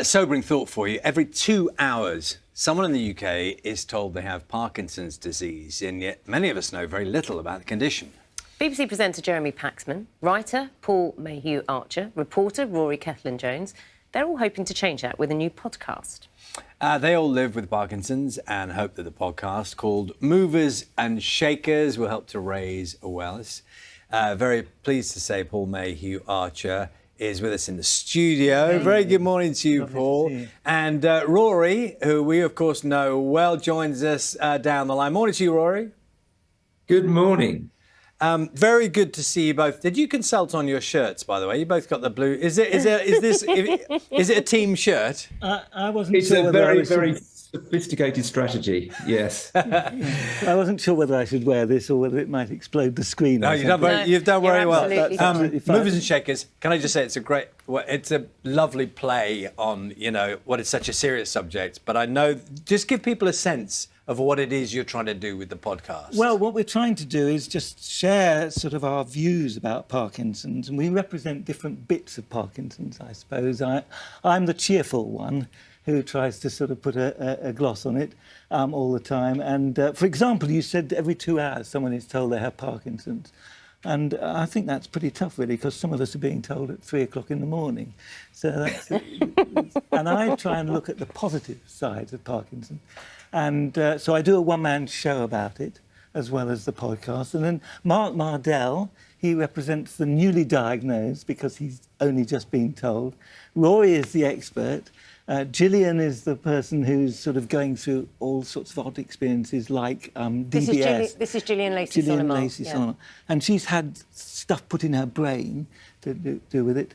Sobering thought for you. Every 2 hours, someone in the UK is told they have Parkinson's disease, and yet many of us know very little about the condition. BBC presenter Jeremy Paxman, writer Paul Mayhew-Archer, reporter Rory Cellan-Jones, they're all hoping to change that with a new podcast. They all live with Parkinson's and hope that the podcast, called Movers and Shakers, will help to raise awareness. Very pleased to say Paul Mayhew-Archer is with us in the studio. Hey. Very good morning to you, Paul. And Rory, who we of course know well, joins us down the line. Morning to you, Rory. Good morning. Very good to see you both. Did you consult on your shirts, by the way? You both got the blue. Is it a team shirt? I wasn't it's sure. It's a very sophisticated strategy. Yes. I wasn't sure whether I should wear this or whether it might explode the screen. No, you've done very well. Movers and Shakers. Can I just say it's a lovely play on what is such a serious subject. But I know, just give people a sense of what it is you're trying to do with the podcast. Well, what we're trying to do is just share sort of our views about Parkinson's, and we represent different bits of Parkinson's, I suppose. I'm the cheerful one who tries to sort of put a gloss on it all the time. And, for example, you said every 2 hours someone is told they have Parkinson's. And I think that's pretty tough, really, because some of us are being told at 3 o'clock in the morning. So that's and I try and look at the positive sides of Parkinson's. And so I do a one-man show about it, as well as the podcast. And then Mark Mardell, he represents the newly diagnosed because he's only just been told. Rory is the expert. Gillian is the person who's sort of going through all sorts of odd experiences like DBS. This is Gillian Lacey-Solomon. And she's had stuff put in her brain to do with it.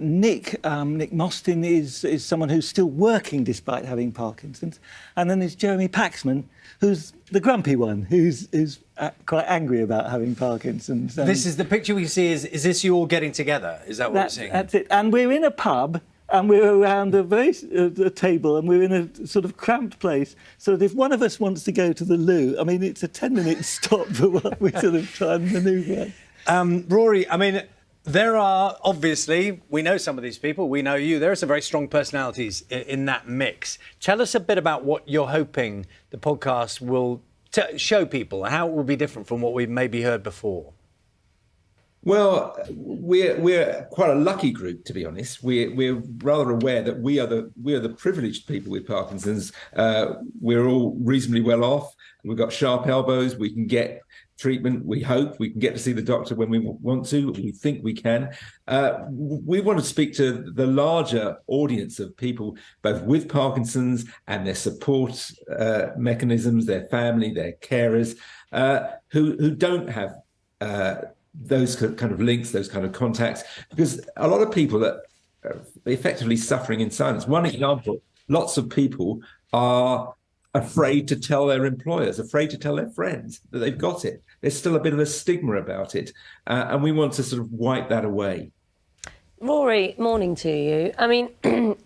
Nick Mostyn is someone who's still working despite having Parkinson's. And then there's Jeremy Paxman, who's the grumpy one, who's quite angry about having Parkinson's. This is the picture we see. Is this you all getting together? Is that what we're seeing? That's it. And we're in a pub. And we're around a table, and we're in a sort of cramped place. So that if one of us wants to go to the loo, I mean, it's a 10-minute stop for what we sort of try and manoeuvre. Rory, I mean, there are, obviously, we know some of these people, we know you. There are some very strong personalities in that mix. Tell us a bit about what you're hoping the podcast will show people, how it will be different from what we've maybe heard before. Well, we're quite a lucky group, to be honest. We're rather aware that we are the privileged people with Parkinson's. We're all reasonably well off. We've got sharp elbows. We can get treatment. We hope we can get to see the doctor when we want to. We think we can. We want to speak to the larger audience of people, both with Parkinson's and their support mechanisms, their family, their carers, who don't have those kind of links, those kind of contacts, because a lot of people are effectively suffering in silence. One example, lots of people are afraid to tell their employers, afraid to tell their friends that they've got it. There's still a bit of a stigma about it, and we want to sort of wipe that away. Rory, morning to you. I mean,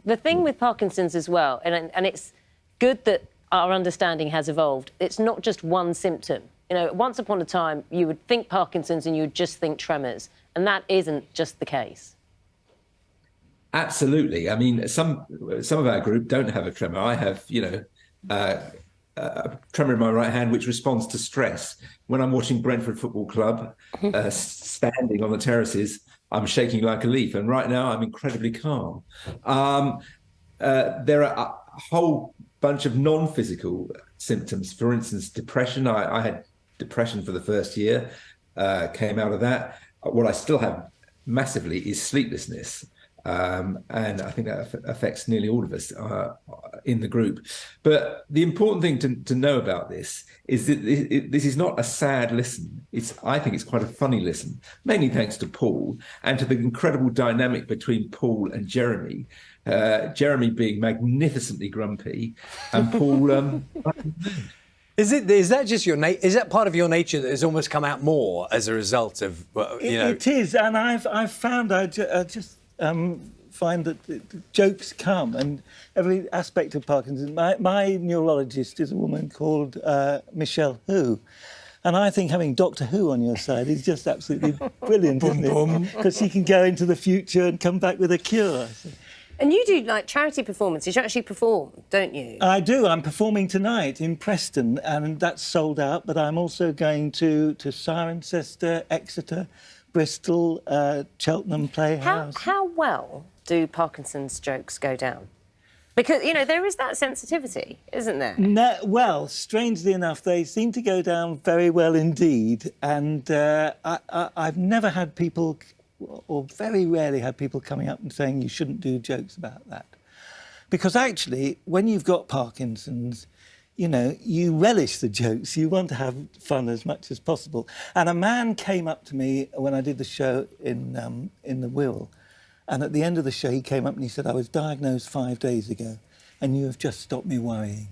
the thing with Parkinson's as well, and it's good that our understanding has evolved, it's not just one symptom. Once upon a time, you would think Parkinson's and you would just think tremors, and that isn't just the case. Absolutely. I mean, some of our group don't have a tremor. I have, a tremor in my right hand which responds to stress. When I'm watching Brentford Football Club, standing on the terraces, I'm shaking like a leaf, and right now I'm incredibly calm. There are a whole bunch of non-physical symptoms. For instance, depression. I had depression for the first year, came out of that. What I still have massively is sleeplessness. And I think that affects nearly all of us in the group. But the important thing to know about this is that this is not a sad listen. I think it's quite a funny listen, mainly thanks to Paul and to the incredible dynamic between Paul and Jeremy. Jeremy being magnificently grumpy and Paul... Is that just is that part of your nature that has almost come out more as a result of It is, and I've found I just find that the jokes come, and every aspect of Parkinson's. My neurologist is a woman called Michelle Hu, and I think having Doctor Who on your side is just absolutely brilliant, isn't it? Because she can go into the future and come back with a cure. And you do like charity performances. You actually perform, don't you? I do. I'm performing tonight in Preston, and that's sold out. But I'm also going to Cirencester, Exeter, Bristol, Cheltenham Playhouse. How well do Parkinson's jokes go down? Because, you know, there is that sensitivity, isn't there? No, well, strangely enough, they seem to go down very well indeed. And I've never had people, or very rarely had people coming up and saying you shouldn't do jokes about that. Because actually, when you've got Parkinson's, you know, you relish the jokes. You want to have fun as much as possible. And a man came up to me when I did the show in the Will. And at the end of the show, he came up and he said, I was diagnosed 5 days ago, and you have just stopped me worrying.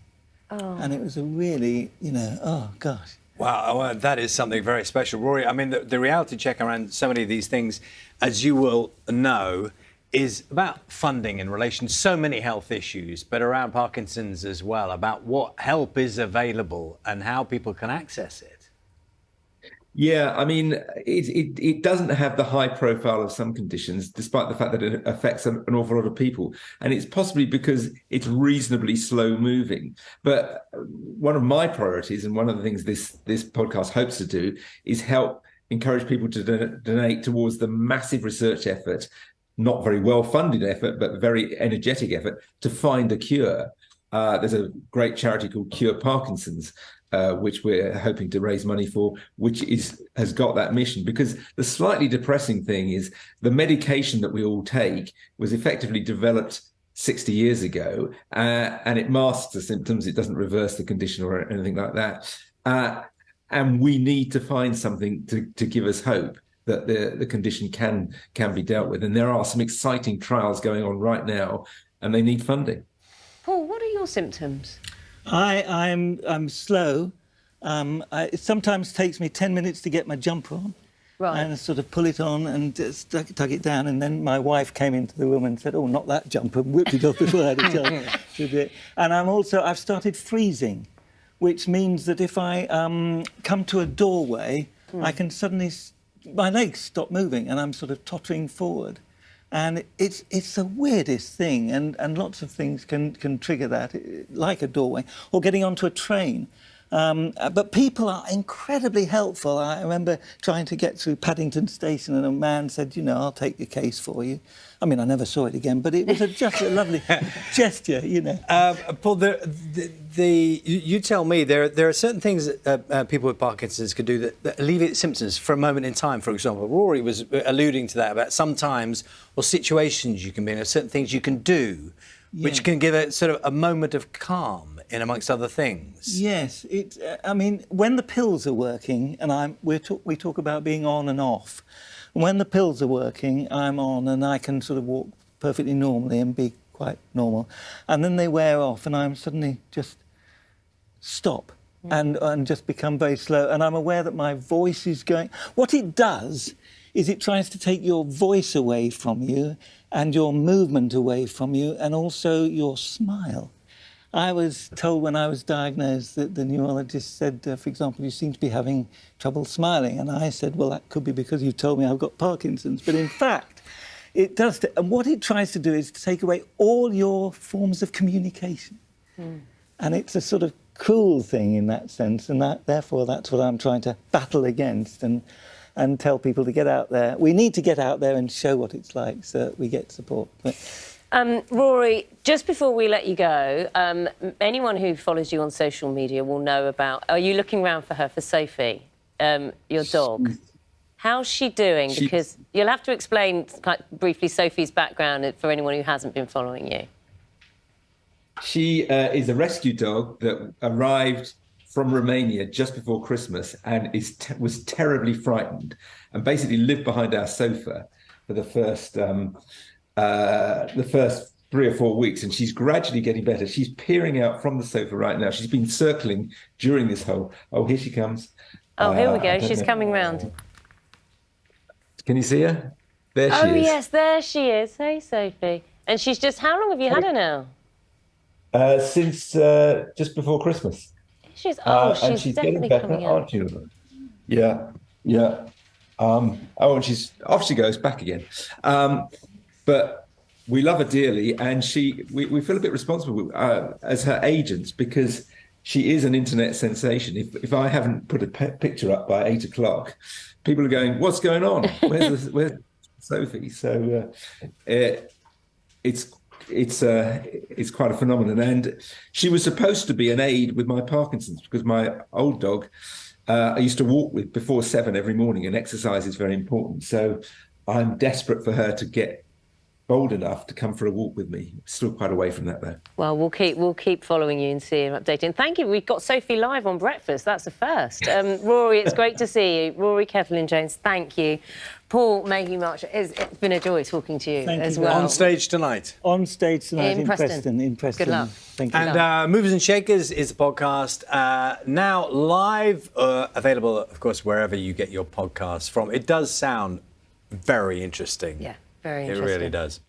Oh. And it was a really, you know, oh, gosh. Wow, well, that is something very special. Rory, I mean, the reality check around so many of these things, as you will know, is about funding in relation to so many health issues, but around Parkinson's as well, about what help is available and how people can access it. Yeah, I mean, it doesn't have the high profile of some conditions, despite the fact that it affects an awful lot of people. And it's possibly because it's reasonably slow moving. But one of my priorities, and one of the things this podcast hopes to do, is help encourage people to donate towards the massive research effort, not very well-funded effort, but very energetic effort to find a cure. There's a great charity called Cure Parkinson's, which we're hoping to raise money for, which has got that mission. Because the slightly depressing thing is the medication that we all take was effectively developed 60 years ago, and it masks the symptoms. It doesn't reverse the condition or anything like that. And we need to find something to give us hope that the condition can be dealt with. And there are some exciting trials going on right now, and they need funding. Paul, what are your symptoms? I'm slow. It sometimes takes me 10 minutes to get my jumper on. Right. And I sort of pull it on and just tug it down. And then my wife came into the room and said, oh, not that jumper, and whipped it off before I had a chance to do it. And I've started freezing, which means that if I come to a doorway, I can suddenly, my legs stop moving and I'm sort of tottering forward. And it's the weirdest thing, and lots of things can trigger that, like a doorway, or getting onto a train. But people are incredibly helpful. I remember trying to get through Paddington Station, and a man said, you know, I'll take your case for you. I mean, I never saw it again, but it was just a lovely gesture, you know. Paul, you tell me there are certain things that people with Parkinson's can do that alleviate symptoms for a moment in time. For example, Rory was alluding to that about sometimes or situations you can be in, or certain things you can do, which can give a sort of a moment of calm in amongst other things. Yes, I mean, when the pills are working, and we talk about being on and off. When the pills are working, I'm on and I can sort of walk perfectly normally and be quite normal. And then they wear off and I'm suddenly just stop and just become very slow. And I'm aware that my voice is going... What it does is it tries to take your voice away from you and your movement away from you and also your smile. I was told when I was diagnosed that the neurologist said, for example, you seem to be having trouble smiling. And I said, well, that could be because you told me I've got Parkinson's. But in fact, it does. And what it tries to do is to take away all your forms of communication. And it's a sort of cruel thing in that sense. And therefore, that's what I'm trying to battle against and tell people to get out there. We need to get out there and show what it's like so that we get support. Rory, just before we let you go, anyone who follows you on social media will know about... Are you looking around for her, for Sophie, your dog? How's she doing? Because you'll have to explain quite briefly Sophie's background for anyone who hasn't been following you. She is a rescue dog that arrived from Romania just before Christmas and was terribly frightened and basically lived behind our sofa for the first 3 or 4 weeks, and she's gradually getting better. She's peering out from the sofa right now. She's been circling during this whole... Oh, here she comes. Oh, here we go. She's coming round. Can you see her? There she is. Oh, yes, there she is. Hey, Sophie. And she's just... How long have you had her now? Since just before Christmas. She's she's definitely getting better, coming out. aren't you? Yeah. And off she goes back again. But we love her dearly, and we feel a bit responsible as her agents because she is an internet sensation. If I haven't put a picture up by 8 o'clock, people are going, "What's going on? Where's Sophie?" So it's quite a phenomenon. And she was supposed to be an aid with my Parkinson's because my old dog I used to walk with before 7 every morning, and exercise is very important. So I'm desperate for her to get bold enough to come for a walk with me. Still quite away from that, though. Well, we'll keep following you and seeing and updating. Thank you. We've got Sophie live on breakfast. That's a first. Rory, it's great to see you. Rory Cellan-Jones, thank you. Paul Mayhew-Archer, it's been a joy talking to you as well. On stage tonight. On stage tonight In Preston. In Preston. Good luck. Thank you. And Movers and Shakers is the podcast now live, available, of course, wherever you get your podcasts from. It does sound very interesting. Yeah, very It interesting. really does.